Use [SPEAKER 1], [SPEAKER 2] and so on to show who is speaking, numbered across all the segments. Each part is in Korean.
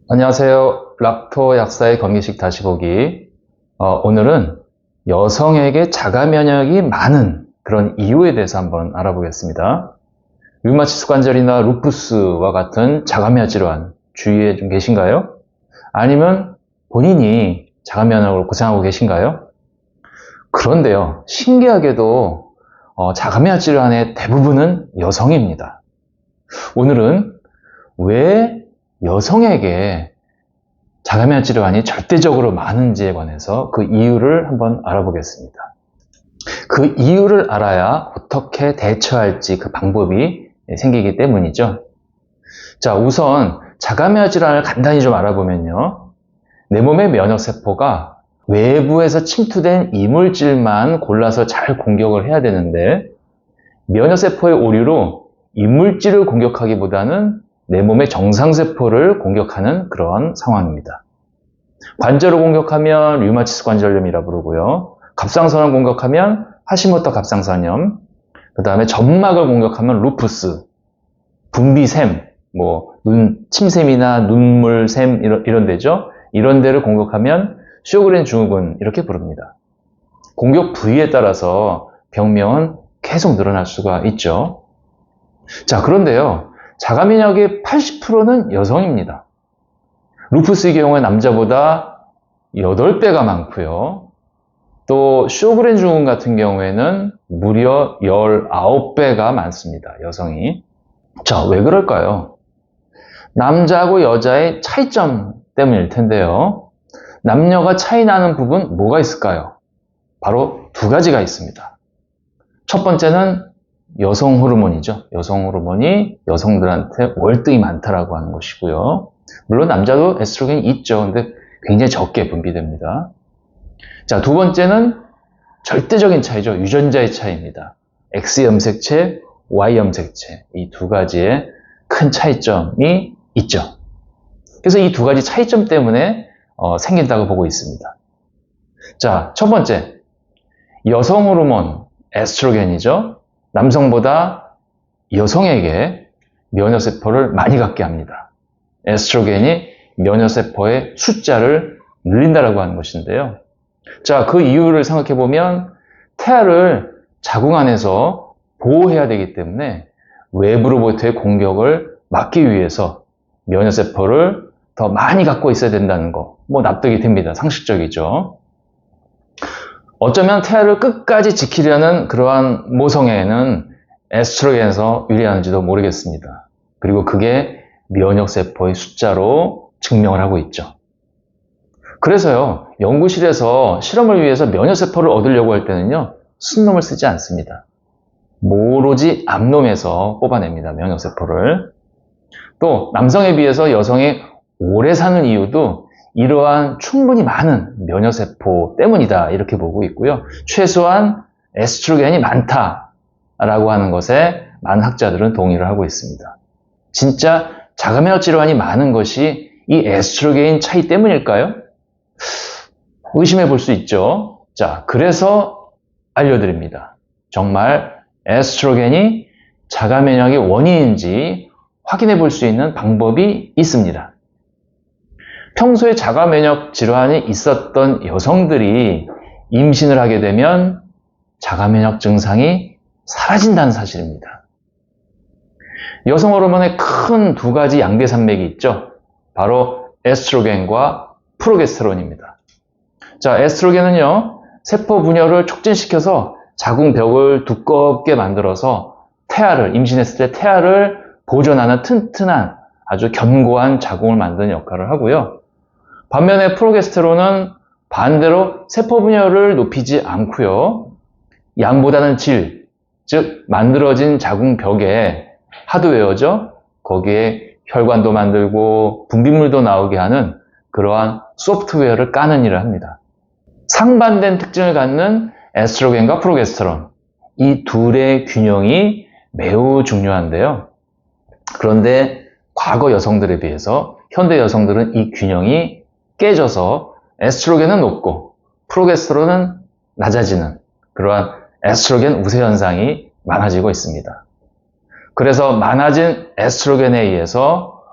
[SPEAKER 1] 안녕하세요. 락토 약사의 건기식 다시 보기. 오늘은 여성에게 자가 면역이 많은 그런 이유에 대해서 한번 알아보겠습니다. 류마티스 관절이나 루푸스와 같은 자가 면역 질환 주위에 좀 계신가요? 아니면 본인이 자가 면역으로 고생하고 계신가요? 그런데요, 신기하게도 자가 면역 질환의 대부분은 여성입니다. 오늘은 왜 여성에게 자가 면역 질환이 절대적으로 많은지에 관해서 그 이유를 한번 알아보겠습니다. 그 이유를 알아야 어떻게 대처할지 그 방법이 생기기 때문이죠. 자, 우선 자가 면역 질환을 간단히 좀 알아보면요. 내 몸의 면역세포가 외부에서 침투된 이물질만 골라서 잘 공격을 해야 되는데, 면역세포의 오류로 이물질을 공격하기보다는 내 몸의 정상세포를 공격하는 그런 상황입니다. 관절을 공격하면 류마티스 관절염이라 부르고요. 갑상선을 공격하면 하시모토 갑상선염, 그 다음에 점막을 공격하면 루푸스, 분비샘, 침샘이나 눈물샘 이런 데죠. 이런 데를 공격하면 쇼그렌 증후군 이렇게 부릅니다. 공격 부위에 따라서 병명은 계속 늘어날 수가 있죠. 자, 그런데요, 자가 면역의 80%는 여성입니다. 루푸스의 경우에 남자보다 8배가 많고요. 또 쇼그렌 증후군 같은 경우에는 무려 19배가 많습니다. 여성이. 자, 왜 그럴까요? 남자하고 여자의 차이점 때문일 텐데요. 남녀가 차이 나는 부분 뭐가 있을까요? 바로 두 가지가 있습니다. 첫 번째는 여성 호르몬이죠. 여성 호르몬이 여성들한테 월등히 많다라고 하는 것이고요. 물론 남자도 에스트로겐이 있죠. 근데 굉장히 적게 분비됩니다. 자, 두 번째는 절대적인 차이죠. 유전자의 차이입니다. X 염색체, Y 염색체. 이 두 가지의 큰 차이점이 있죠. 그래서 이 두 가지 차이점 때문에 생긴다고 보고 있습니다. 자, 첫 번째, 여성 호르몬 에스트로겐이죠. 남성보다 여성에게 면역세포를 많이 갖게 합니다. 에스트로겐이 면역세포의 숫자를 늘린다라고 하는 것인데요. 자, 그 이유를 생각해 보면 태아를 자궁 안에서 보호해야 되기 때문에 외부로부터의 공격을 막기 위해서 면역세포를 더 많이 갖고 있어야 된다는 거, 납득이 됩니다. 상식적이죠. 어쩌면 태아를 끝까지 지키려는 그러한 모성애는 에스트로겐에서 유리하는지도 모르겠습니다. 그리고 그게 면역세포의 숫자로 증명을 하고 있죠. 그래서요, 연구실에서 실험을 위해서 면역세포를 얻으려고 할 때는요, 순놈을 쓰지 않습니다. 오로지 암놈에서 뽑아냅니다. 면역세포를. 또 남성에 비해서 여성이 오래 사는 이유도 이러한 충분히 많은 면역세포 때문이다 이렇게 보고 있고요. 최소한 에스트로겐이 많다라고 하는 것에 많은 학자들은 동의를 하고 있습니다. 진짜 자가 면역 질환이 많은 것이 이 에스트로겐 차이 때문일까요? 의심해 볼 수 있죠. 자, 그래서 알려드립니다. 정말 에스트로겐이 자가 면역의 원인인지 확인해 볼 수 있는 방법이 있습니다. 평소에 자가 면역 질환이 있었던 여성들이 임신을 하게 되면 자가 면역 증상이 사라진다는 사실입니다. 여성 호르몬의 큰 두 가지 양대 산맥이 있죠. 바로 에스트로겐과 프로게스테론입니다. 자, 에스트로겐은요, 세포 분열을 촉진시켜서 자궁벽을 두껍게 만들어서 임신했을 때 태아를 보존하는 튼튼한 아주 견고한 자궁을 만드는 역할을 하고요. 반면에 프로게스테론은 반대로 세포 분열을 높이지 않고요. 양보다는 질, 즉 만들어진 자궁벽에 하드웨어죠. 거기에 혈관도 만들고 분비물도 나오게 하는 그러한 소프트웨어를 까는 일을 합니다. 상반된 특징을 갖는 에스트로겐과 프로게스테론, 이 둘의 균형이 매우 중요한데요. 그런데 과거 여성들에 비해서 현대 여성들은 이 균형이 깨져서 에스트로겐은 높고 프로게스테론은 낮아지는 그러한 에스트로겐 우세 현상이 많아지고 있습니다. 그래서 많아진 에스트로겐에 의해서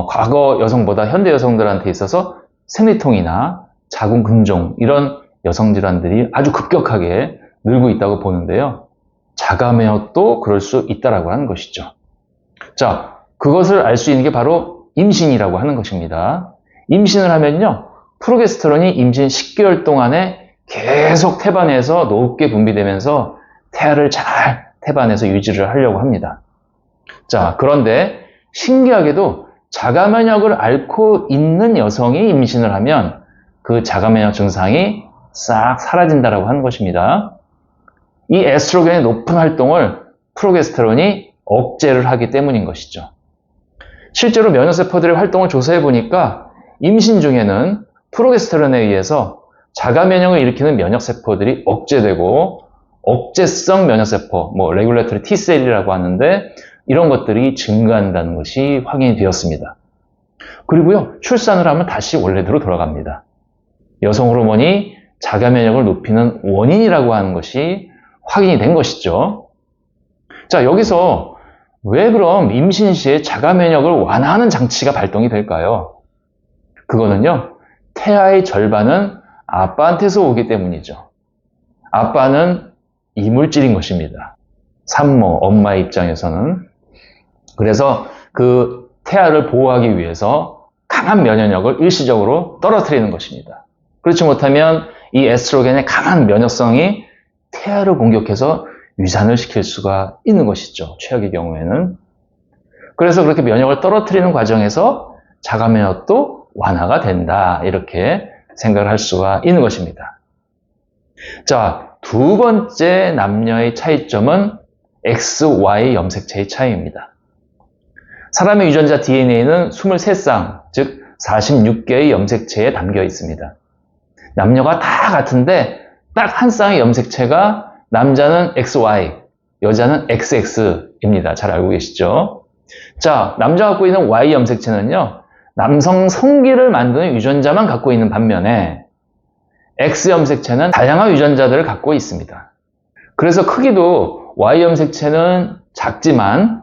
[SPEAKER 1] 과거 여성보다 현대 여성들한테 있어서 생리통이나 자궁근종 이런 여성 질환들이 아주 급격하게 늘고 있다고 보는데요. 자가면역도 그럴 수 있다라고 하는 것이죠. 자, 그것을 알 수 있는 게 바로 임신이라고 하는 것입니다. 임신을 하면요, 프로게스테론이 임신 10개월 동안에 계속 태반에서 높게 분비되면서 태아를 잘 태반에서 유지를 하려고 합니다. 자, 그런데 신기하게도 자가면역을 앓고 있는 여성이 임신을 하면 그 자가면역 증상이 싹 사라진다라고 하는 것입니다. 이 에스트로겐의 높은 활동을 프로게스테론이 억제를 하기 때문인 것이죠. 실제로 면역세포들의 활동을 조사해 보니까 임신 중에는 프로게스테론에 의해서 자가면역을 일으키는 면역세포들이 억제되고 억제성 면역세포, 레귤레터리 T셀이라고 하는데 이런 것들이 증가한다는 것이 확인이 되었습니다. 그리고요, 출산을 하면 다시 원래대로 돌아갑니다. 여성 호르몬이 자가면역을 높이는 원인이라고 하는 것이 확인이 된 것이죠. 자, 여기서 왜 그럼 임신 시에 자가면역을 완화하는 장치가 발동이 될까요? 그거는요, 태아의 절반은 아빠한테서 오기 때문이죠. 아빠는 이물질인 것입니다. 산모, 엄마의 입장에서는. 그래서 그 태아를 보호하기 위해서 강한 면역력을 일시적으로 떨어뜨리는 것입니다. 그렇지 못하면 이 에스트로겐의 강한 면역성이 태아를 공격해서 위산을 시킬 수가 있는 것이죠. 최악의 경우에는. 그래서 그렇게 면역을 떨어뜨리는 과정에서 자가면역도 완화가 된다. 이렇게 생각을 할 수가 있는 것입니다. 자, 두 번째 남녀의 차이점은 XY 염색체의 차이입니다. 사람의 유전자 DNA는 23쌍, 즉 46개의 염색체에 담겨 있습니다. 남녀가 다 같은데 딱 한 쌍의 염색체가 남자는 XY, 여자는 XX입니다. 잘 알고 계시죠? 자, 남자가 갖고 있는 Y 염색체는요, 남성 성기를 만드는 유전자만 갖고 있는 반면에 X 염색체는 다양한 유전자들을 갖고 있습니다. 그래서 크기도 Y 염색체는 작지만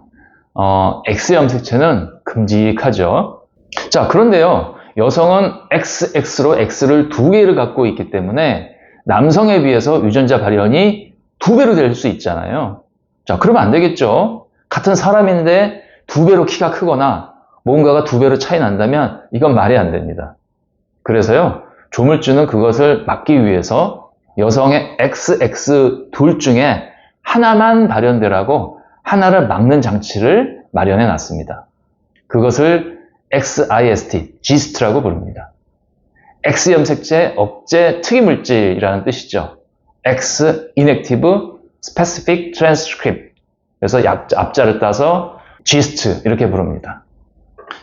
[SPEAKER 1] X 염색체는 큼직하죠. 자, 그런데요, 여성은 XX로 X를 2개를 갖고 있기 때문에 남성에 비해서 유전자 발현이 2배로 될 수 있잖아요. 자, 그러면 안 되겠죠. 같은 사람인데 2배로 키가 크거나 뭔가가 2배로 차이 난다면 이건 말이 안 됩니다. 그래서요, 조물주는 그것을 막기 위해서 여성의 XX 둘 중에 하나만 발현되라고 하나를 막는 장치를 마련해 놨습니다. 그것을 XIST, GIST라고 부릅니다. X 염색체 억제 특이물질이라는 뜻이죠. X Inactive Specific Transcript. 그래서 앞자를 따서 GIST 이렇게 부릅니다.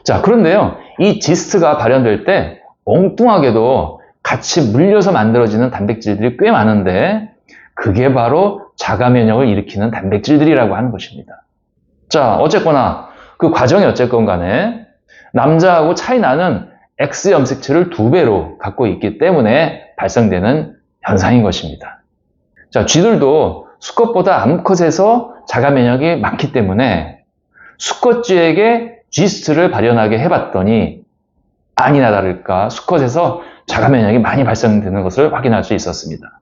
[SPEAKER 1] 자, 그런데요, 이 GIST가 발현될 때 엉뚱하게도 같이 물려서 만들어지는 단백질들이 꽤 많은데 그게 바로 자가면역을 일으키는 단백질들이라고 하는 것입니다. 자, 어쨌거나 그 과정이 어쨌건 간에 남자하고 차이 나는 X 염색체를 2배로 갖고 있기 때문에 발생되는 현상인 것입니다. 자, 쥐들도 수컷보다 암컷에서 자가면역이 많기 때문에 수컷쥐에게 GIST를 발현하게 해봤더니 아니나 다를까 수컷에서 자가면역이 많이 발생되는 것을 확인할 수 있었습니다.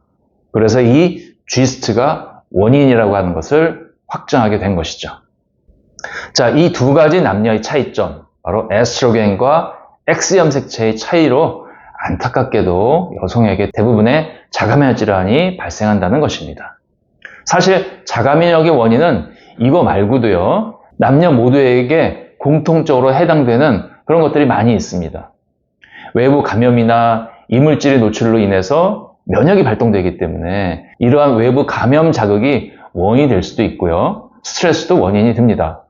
[SPEAKER 1] 그래서 이 GIST가 원인이라고 하는 것을 확정하게 된 것이죠. 자, 이 두 가지 남녀의 차이점, 바로 에스트로겐과 X 염색체의 차이로 안타깝게도 여성에게 대부분의 자가면역 질환이 발생한다는 것입니다. 사실 자가면역의 원인은 이거 말고도요, 남녀 모두에게 공통적으로 해당되는 그런 것들이 많이 있습니다. 외부 감염이나 이물질의 노출로 인해서 면역이 발동되기 때문에 이러한 외부 감염 자극이 원인이 될 수도 있고요. 스트레스도 원인이 됩니다.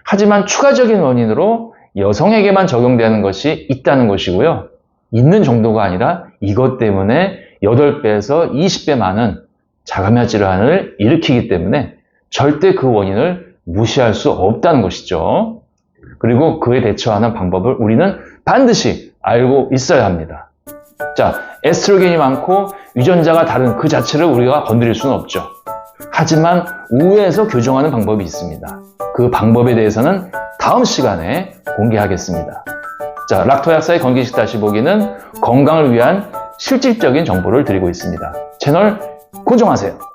[SPEAKER 1] 하지만 추가적인 원인으로 여성에게만 적용되는 것이 있다는 것이고요. 있는 정도가 아니라 이것 때문에 8배에서 20배 많은 자가면역 질환을 일으키기 때문에 절대 그 원인을 무시할 수 없다는 것이죠. 그리고 그에 대처하는 방법을 우리는 반드시 알고 있어야 합니다. 자, 에스트로겐이 많고 유전자가 다른 그 자체를 우리가 건드릴 수는 없죠. 하지만 우에서 교정하는 방법이 있습니다. 그 방법에 대해서는 다음 시간에 공개하겠습니다. 자, 락토 약사의 건기식 다시 보기는 건강을 위한 실질적인 정보를 드리고 있습니다. 채널 고정하세요.